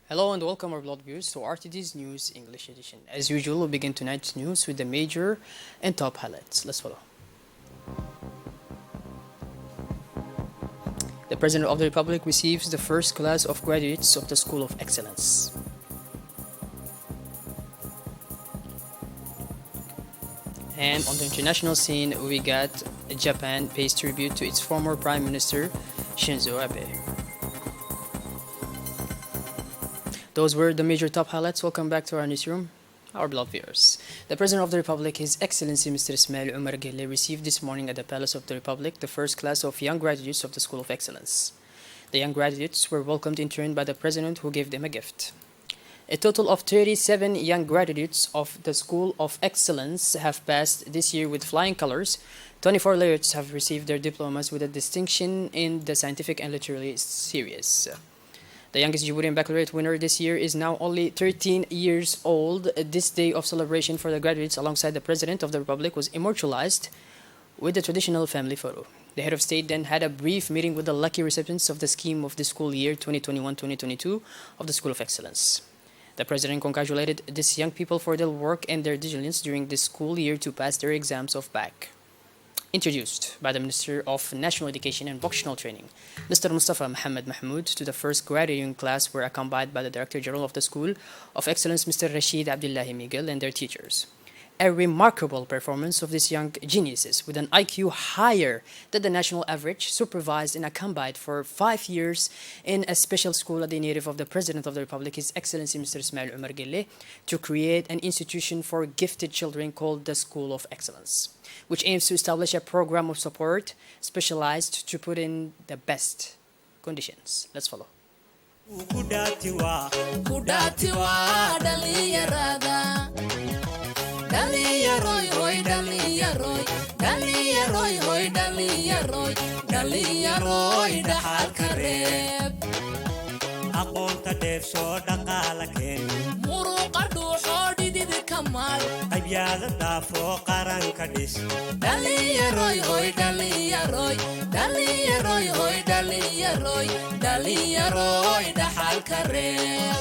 Hello and welcome our blood viewers to RTD's News English Edition. As usual, we'll begin tonight's news with the major and top highlights. Let's follow. The President of the Republic receives the first class of graduates of the School of Excellence. And on the international scene, we got Japan pays tribute to its former Prime Minister Shinzo Abe. Those were the major top highlights. Welcome back to our newsroom, our beloved viewers. The President of the Republic, His Excellency Mr. Ismail Omar Guelleh, received this morning at the Palace of the Republic the first class of young graduates of the School of Excellence. The young graduates were welcomed in turn by the President, who gave them a gift. A total of 37 young graduates of the School of Excellence have passed this year with flying colors. 24 laureates have received their diplomas with a distinction in the scientific and literary series. The youngest Djiboutian baccalaureate winner this year is now only 13 years old. This day of celebration for the graduates alongside the President of the Republic was immortalized with the traditional family photo. The head of state then had a brief meeting with the lucky recipients of the scheme of the school year 2021-2022 of the School of Excellence. The President congratulated these young people for their work and their diligence during this school year to pass their exams of BAC. Introduced by the Minister of National Education and Vocational Training, Mr. Mustafa Mohammed Mahmoud, to the first graduating class were accompanied by the Director General of the School of Excellence, Mr. Rashid Abdullahi Miguel, and their teachers. A remarkable performance of these young geniuses with an IQ higher than the national average, supervised and accompanied for 5 years in a special school at the initiative of the President of the Republic, His Excellency Mr. Ismail Omar Guelleh, to create an institution for gifted children called the School of Excellence, which aims to establish a program of support specialized to put in the best conditions. Let's follow. aqoonta dheefsoo dhaqaala keen muruqa dhuuxoo dhidid kamaal qabyaalad dhaafoo qaranka dhis dhaliyaroy hoy dhaliyaroy dhaliyaroy hoy dhaliyaroy dhaliyaroy dhaxalka reeb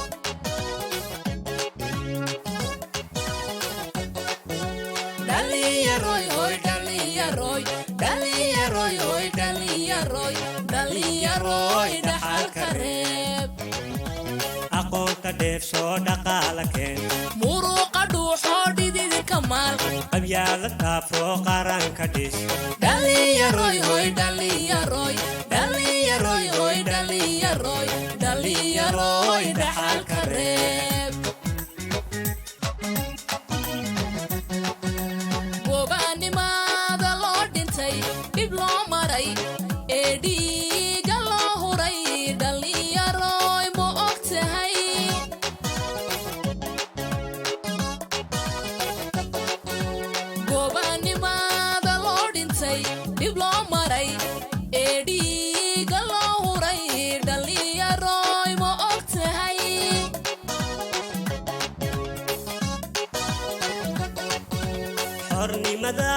dhaliyaroy hoy dhaliyaroy dhaliyaroy hoy dhaliyaroy dhaliyaroy dhaxalka reeb aqoonta dheefsoo dhaqaala keen muruqa dhuuxoo dhidid kamaal qabyaalad dhaafoo qaranka dhis dhaliyaroy hoy dhaliyaroy dhaliyaroy hoy dhaliyaroy dhaliyaroy dhaxalka reeb gobaanimaada loo dhintay dhib loo maray ee dhiiga loo huray dhaliyaroy ma og tahay gobaanimaada loo dhintay dhib loo maray ee dhiiga loo huray dhaliyaroy ma og tahay xornimada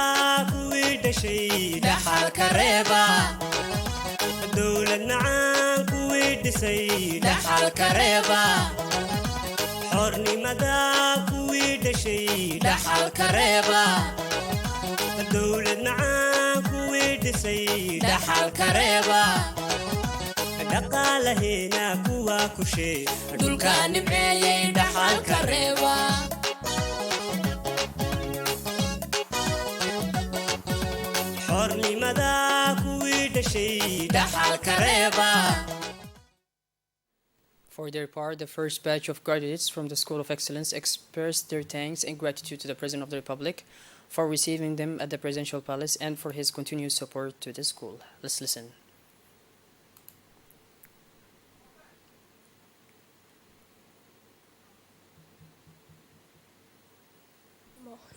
kuwii dhashay dhaxalka reeba dowlad macaan kuwii dhisay dhaxalka reeba xornimada kuwii dhashay dhaxalka reeba dowlad macaan kuwii dhisay dhaxalka reeba dhaqaalaheena kuwaa kushee dhulka nimceeyey dhaxalka reeba xornimada kuwii dhashay dhaxalka reeba For their part, the first batch of graduates from the School of Excellence expressed their thanks and gratitude to the President of the Republic for receiving them at the Presidential Palace and for his continued support to the school. Let's listen.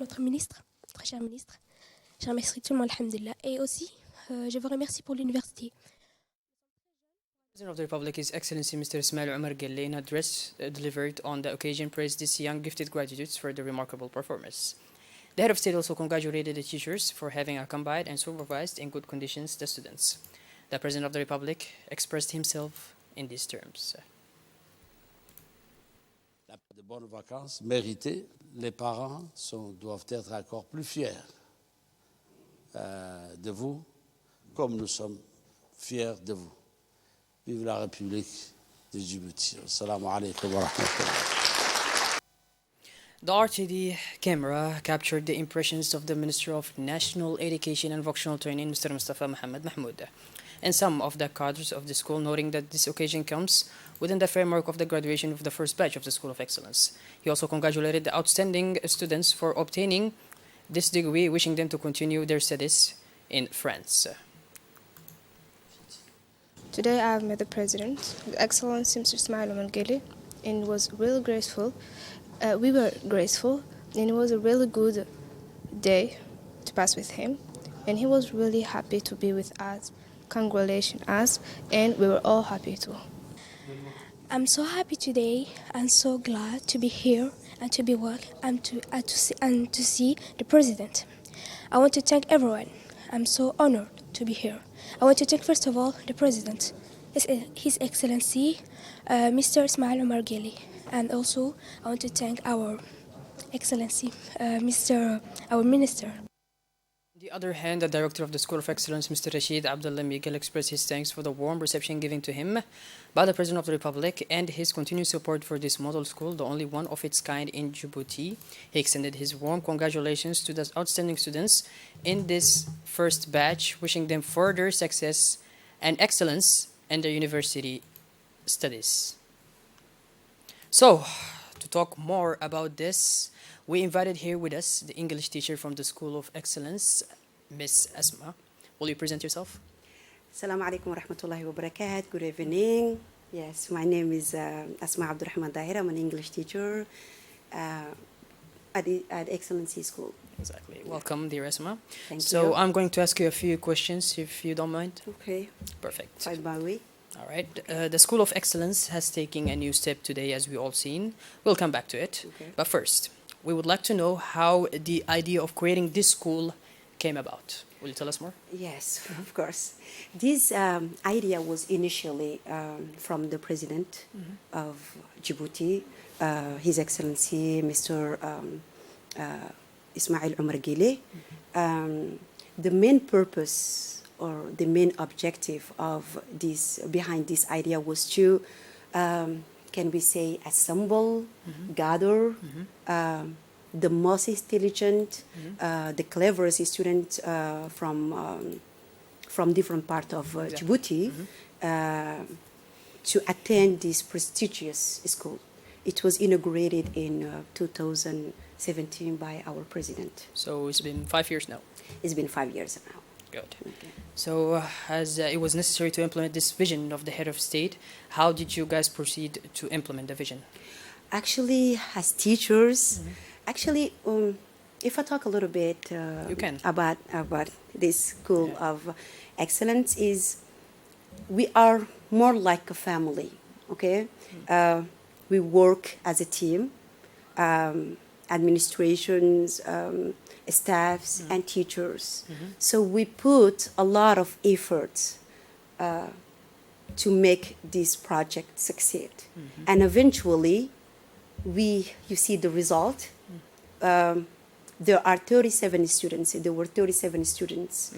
Notre ministre, très cher ministre, je remercie tout le monde, alhamdulillah. Et aussi, je vous remercie pour l'université. President of the Republic, His Excellency Mr. Ismail Omar Guelleh, in an address delivered on the occasion, praised these young gifted graduates for their remarkable performance. The head of state also congratulated the teachers for having accompanied and supervised in good conditions the students. The President of the Republic expressed himself in these terms. De bonnes vacances méritées. Les parents doivent être encore plus fiers de vous, comme nous sommes fiers de vous. Vive la République de Djibouti. Assalamu alaikum wa rahmatullah. The RTD camera captured the impressions of the Minister of National Education and Vocational Training, Mr. Mustafa Mohammed Mahmoud, and some of the cadres of the school, noting that this occasion comes within the framework of the graduation of the first batch of the School of Excellence. He also congratulated the outstanding students for obtaining this degree, wishing them to continue their studies in France. Today I have met the President, His Excellency Mr. Ismail Omar Guelleh, and was really graceful. We were graceful, and it was a really good day to pass with him. And he was really happy to be with us, congratulating us, and we were all happy too. I'm so happy today and so glad to be here and to be work and to see the President. I want to thank everyone. I'm so honored to be here. I want to thank first of all the President, His Excellency Mr. Ismail Omar Guelleh, and also I want to thank our Excellency our Minister. On the other hand, the director of the School of Excellence, Mr. Rashid Abdullah Miguel, expressed his thanks for the warm reception given to him by the President of the Republic and his continued support for this model school, the only one of its kind in Djibouti. He extended his warm congratulations to the outstanding students in this first batch, wishing them further success and excellence in their university studies. So, to talk more about this, we invited here with us the English teacher from the School of Excellence, Miss Asma. Will you present yourself? Assalamu alaikum wa rahmatullahi wa barakatuh. Good evening. Yes, my name is Asma Abdurrahman Dahir. I'm an English teacher at Excellency School. Exactly. Welcome, dear Asma. Thank So you. I'm going to ask you a few questions, if you don't mind. Okay, Perfect. right by way. All right. The School of Excellence has taken a new step today, as we all seen. We'll come back to it. Okay. But first, we would like to know how the idea of creating this school came about. Will you tell us more? Yes, of course. This idea was initially from the President of Djibouti, His Excellency Mr. Ismail Omar Guelleh. The main purpose or the main objective of this behind this idea was to, can we say, assemble, gather the most intelligent, the cleverest students from different parts of Djibouti to attend this prestigious school. It was inaugurated in 2017 by our president. So it's been 5 years now. It's been 5 years now. Good. Okay. So as it was necessary to implement this vision of the head of state, how did you guys proceed to implement the vision? Actually, as teachers, actually, if I talk a little bit You can. about this school of excellence, is we are more like a family. Okay, we work as a team, administrations, staffs, and teachers. So we put a lot of effort to make this project succeed, and eventually, you see the result. There are 37 students. There were 37 students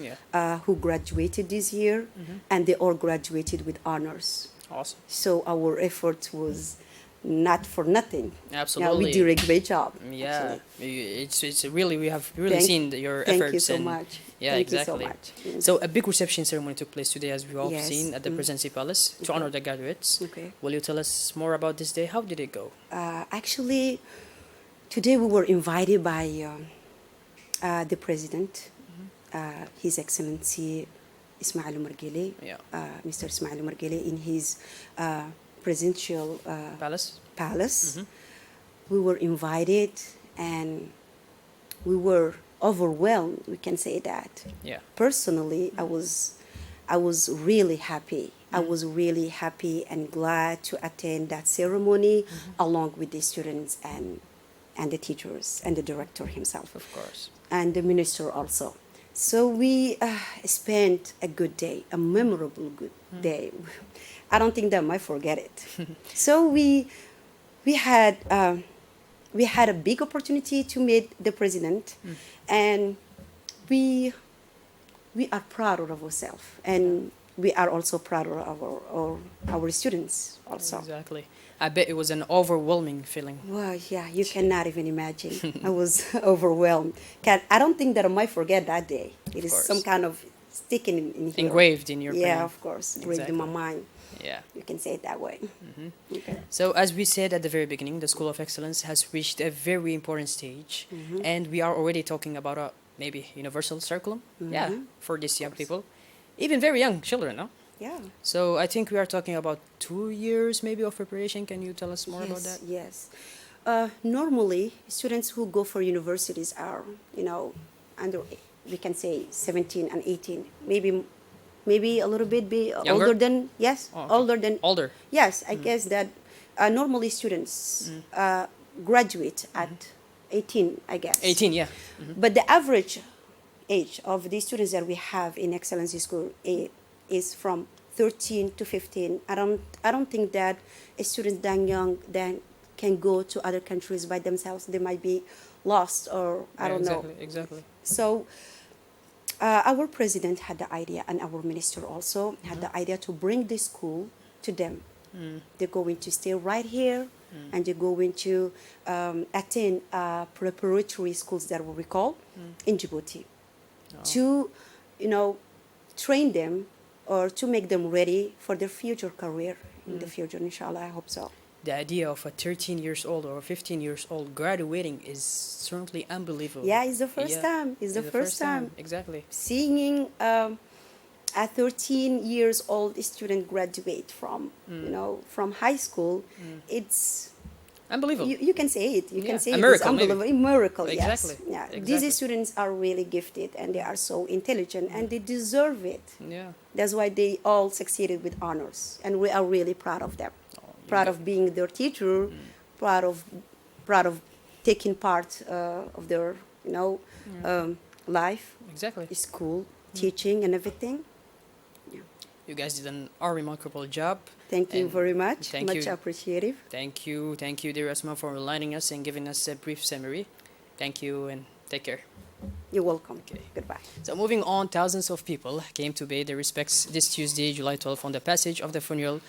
who graduated this year, and they all graduated with honors. Awesome. So our effort was not for nothing. Absolutely. Yeah, we did a great job. Yeah, actually. it's really, we have really Thank- seen your thank efforts. you so and much. Yeah, Thank you so exactly. much. Yes. So a big reception ceremony took place today, as we've all Yes. seen, at the Presidency Palace to honor the graduates. Okay. Will you tell us more about this day? How did it go? Actually, today we were invited by the president, His Excellency Ismail Omar Guelleh, Yeah. Mr. Ismail Omar Guelleh, in his presidential Palace? palace. We were invited, and we were overwhelmed. We can say that. Yeah. Personally, I was really happy. I was really happy and glad to attend that ceremony along with the students and the teachers and the director himself, Of course. and the minister also. So we spent a good day, a memorable good day. I don't think that I might forget it. So we we had a big opportunity to meet the president, and we are proud of ourselves, and we are also proud of our students also. Exactly. I bet it was an overwhelming feeling. Well, yeah, you cannot even imagine. I was overwhelmed. I don't think that I might forget that day. It is course. some kind of sticking in here. Engraved in your brain. Yeah, of course, engraved in my Exactly. mind. Yeah. You can say it that way. Okay. So, as we said at the very beginning, the School of Excellence has reached a very important stage, and we are already talking about a maybe universal curriculum. Yeah, for these young people, even very young children, no? Yeah. So, I think we are talking about 2 years maybe of preparation. Can you tell us more about that? Yes. Normally, students who go for universities are, under, we can say 17 and 18, maybe a little bit Younger? older than, yes, Oh, okay. older than, Older. yes, I guess that normally students graduate at 18, I guess. 18, yeah. But the average age of the students that we have in Excellency School is from 13 to 15. I don't think that a student that young then can go to other countries by themselves. They might be lost, or I don't know. Exactly. So our president had the idea, and our minister also had the idea to bring this school to them. They're going to stay right here, and they're going to attend preparatory schools that we call in Djibouti to, train them or to make them ready for their future career in the future. Inshallah, I hope so. The idea of a 13 years old or 15 years old graduating is certainly unbelievable. Yeah, it's the first Yeah, time. It's the first time. Exactly. Seeing a 13 years old student graduate from from high school, it's Unbelievable. you can say it. You Yeah, can say a it. miracle, It's unbelievable. A miracle. Exactly. Yes. Yeah. Exactly. These students are really gifted, and they are so intelligent, and they deserve it. Yeah. That's why they all succeeded with honors, and we are really proud of them. Proud of being their teacher, proud of taking part of their life, Exactly. school, teaching, and everything. You guys did a remarkable job. Thank you And very much. thank Much you. appreciative. Thank you, dear Asma, for enlightening us and giving us a brief summary. Thank you, and take care. You're welcome. Okay. Goodbye. So moving on, thousands of people came to pay their respects this Tuesday, July 12th, on the passage of the funeral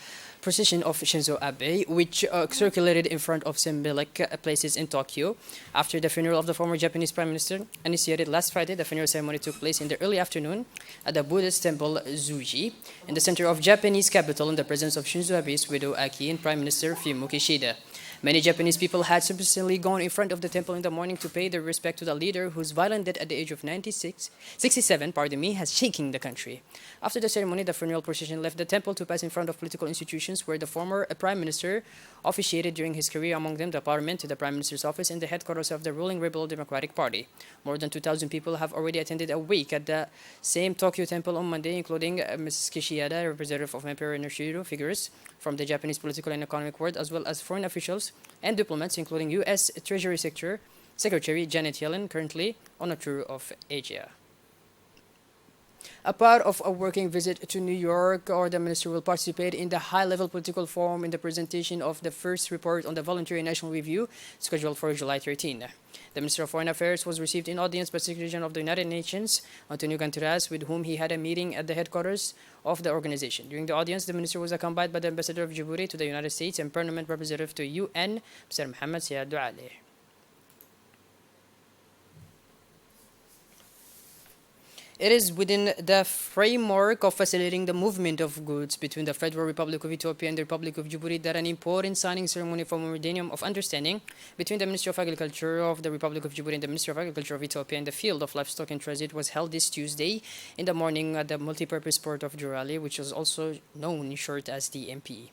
procession of Shinzo Abe, which circulated in front of symbolic places in Tokyo. After the funeral of the former Japanese Prime Minister, initiated last Friday, the funeral ceremony took place in the early afternoon at the Buddhist temple Zuji, in the center of Japanese capital, in the presence of Shinzo Abe's widow Aki and Prime Minister Fumio Kishida. Many Japanese people had subsequently gone in front of the temple in the morning to pay their respect to the leader whose violent death at the age of 67, has shaken the country. After the ceremony, the funeral procession left the temple to pass in front of political institutions where the former Prime Minister officiated during his career, among them the Parliament, the Prime Minister's office, and the headquarters of the ruling Rebel Democratic Party. More than 2,000 people have already attended a wake at the same Tokyo temple on Monday, including Mrs. Kishida, representative of Emperor Nishiro, figures from the Japanese political and economic world, as well as foreign officials and diplomats, including U.S. Treasury Secretary Janet Yellen, currently on a tour of Asia. A part of a working visit to New York, the minister will participate in the high-level political forum in the presentation of the first report on the Voluntary National Review, scheduled for July 13. The Minister of Foreign Affairs was received in audience by Secretary General of the United Nations, Antonio Guterres, with whom he had a meeting at the headquarters of the organization. During the audience, the minister was accompanied by the Ambassador of Djibouti to the United States and Permanent Representative to UN, Mr. Mohammed Siad Douali. It is within the framework of facilitating the movement of goods between the Federal Republic of Ethiopia and the Republic of Djibouti that an important signing ceremony for a memorandum of understanding between the Ministry of Agriculture of the Republic of Djibouti and the Ministry of Agriculture of Ethiopia in the field of livestock and transit was held this Tuesday in the morning at the multipurpose port of Jurali, which is also known in short as the MP.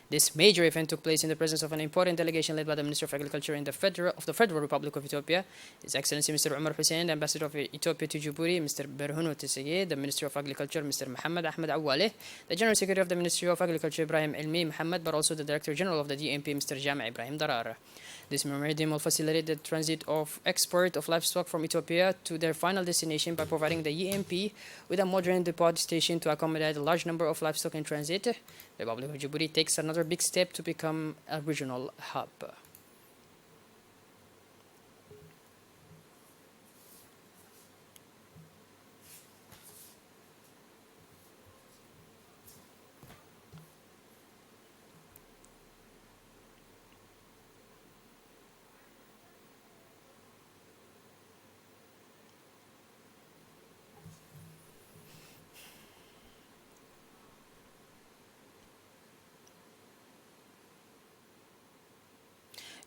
This major event took place in the presence of an important delegation led by the Minister of Agriculture of the Federal Republic of Ethiopia, His Excellency Mr. Umar Hussein, the Ambassador of Ethiopia to Djibouti, Mr. Berhunu Tiseye, the Minister of Agriculture, Mr. Mohammed Ahmed Awaleh, the General Secretary of the Ministry of Agriculture, Ibrahim Elmi Mohammed, but also the Director General of the DMP, Mr. Jami Ibrahim Darar. This memorandum will facilitate the transit of export of livestock from Ethiopia to their final destination by providing the EMP with a modern depot station to accommodate a large number of livestock in transit. The Republic of Djibouti takes another another big step to become a regional hub.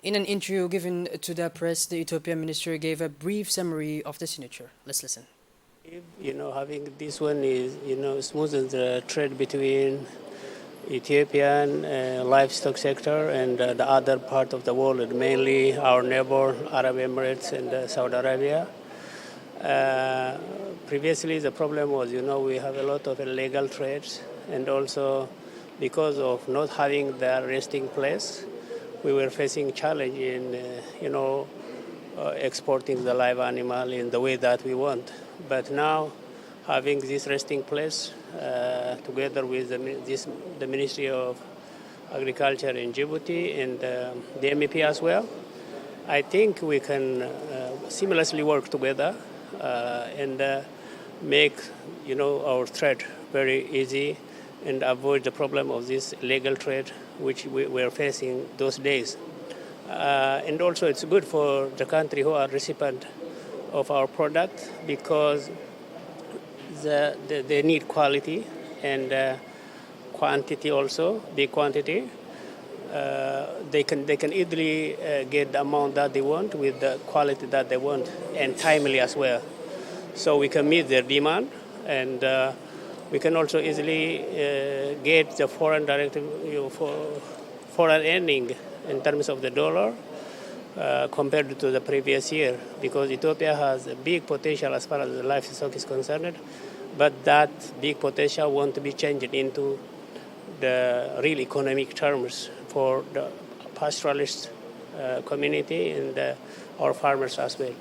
In an interview given to the press, the Ethiopian minister gave a brief summary of the signature. Let's listen. Having this one is, smoothens the trade between Ethiopian livestock sector and the other part of the world, mainly our neighbor Arab Emirates and Saudi Arabia. Previously, the problem was, we have a lot of illegal trades, and also because of not having the resting place, we were facing challenge in, exporting the live animal in the way that we want. But now, having this resting place, together with the Ministry of Agriculture in Djibouti and the MEP as well, I think we can seamlessly work together and make, our trade very easy and avoid the problem of this illegal trade which we were facing those days. And also it's good for the country who are recipient of our product because they need quality and quantity also, big quantity. They can easily get the amount that they want with the quality that they want and timely as well. So we can meet their demand and we can also easily get the foreign direct foreign earning in terms of the dollar compared to the previous year, because Ethiopia has a big potential as far as the livestock is concerned, but that big potential won't be changed into the real economic terms for the pastoralist community and our farmers as well.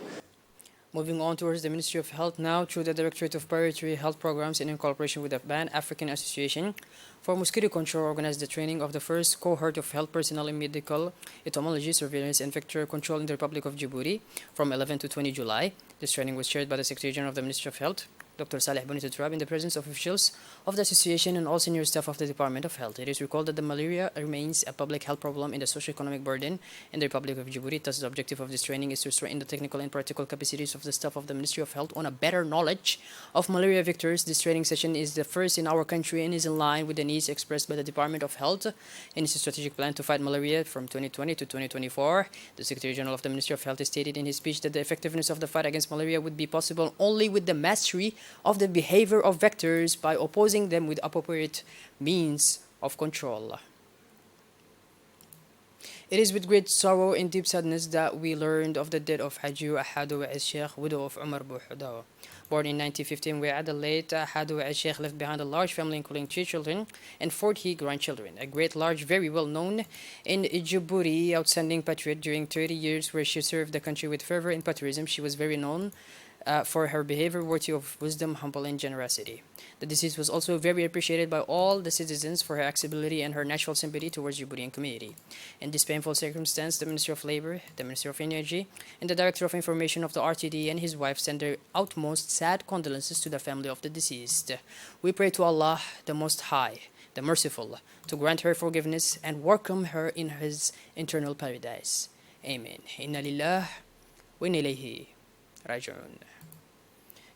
Moving on towards the Ministry of Health now, through the Directorate of Priority Health Programs and in cooperation with the Pan-African Association for Mosquito Control, organized the training of the first cohort of health personnel in medical entomology, surveillance, and vector control in the Republic of Djibouti from 11 to 20 July. This training was chaired by the Secretary General of the Ministry of Health, Dr. Saleh Bonito Turab, in the presence of officials of the association and all senior staff of the Department of Health. It is recalled that the malaria remains a public health problem and a socio-economic burden in the Republic of Djibouti. Thus, the objective of this training is to strengthen the technical and practical capacities of the staff of the Ministry of Health on a better knowledge of malaria vectors. This training session is the first in our country and is in line with the needs expressed by the Department of Health in its strategic plan to fight malaria from 2020 to 2024. The Secretary General of the Ministry of Health stated in his speech that the effectiveness of the fight against malaria would be possible only with the mastery of the behavior of vectors by opposing them with appropriate means of control. It is with great sorrow and deep sadness that we learned of the death of Haji Ahadu al-Sheikh, widow of Umar Bouhoudawa. Born in 1915, where the late Ahadu al-Sheikh left behind a large family including 3 children and 40 grandchildren. A great, large, very well known in Djibouti, outstanding patriot. During 30 years where she served the country with fervor and patriotism, she was very known for her behavior worthy of wisdom, humble, and generosity. The deceased was also very appreciated by all the citizens for her accessibility and her natural sympathy towards Djiboutian community. In this painful circumstance, the Ministry of Labor, the Ministry of Energy, and the Director of Information of the RTD and his wife send their utmost sad condolences to the family of the deceased. We pray to Allah, the Most High, the Merciful, to grant her forgiveness and welcome her in His eternal paradise. Amen. Inna lillah wa inna ilayhi raji'un.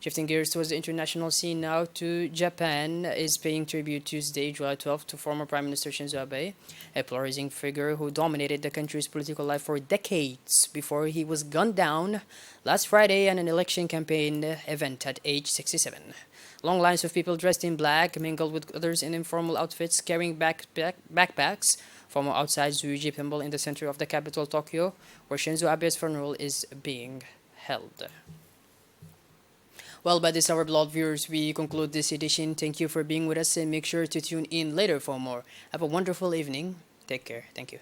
Shifting gears towards the international scene now, to Japan is paying tribute Tuesday, July 12th, to former Prime Minister Shinzo Abe, a polarizing figure who dominated the country's political life for decades before he was gunned down last Friday at an election campaign event at age 67. Long lines of people dressed in black mingled with others in informal outfits carrying backpacks from outside Zuiji Temple in the center of the capital, Tokyo, where Shinzo Abe's funeral is being held. Well, by this, our beloved viewers, we conclude this edition. Thank you for being with us and make sure to tune in later for more. Have a wonderful evening. Take care. Thank you.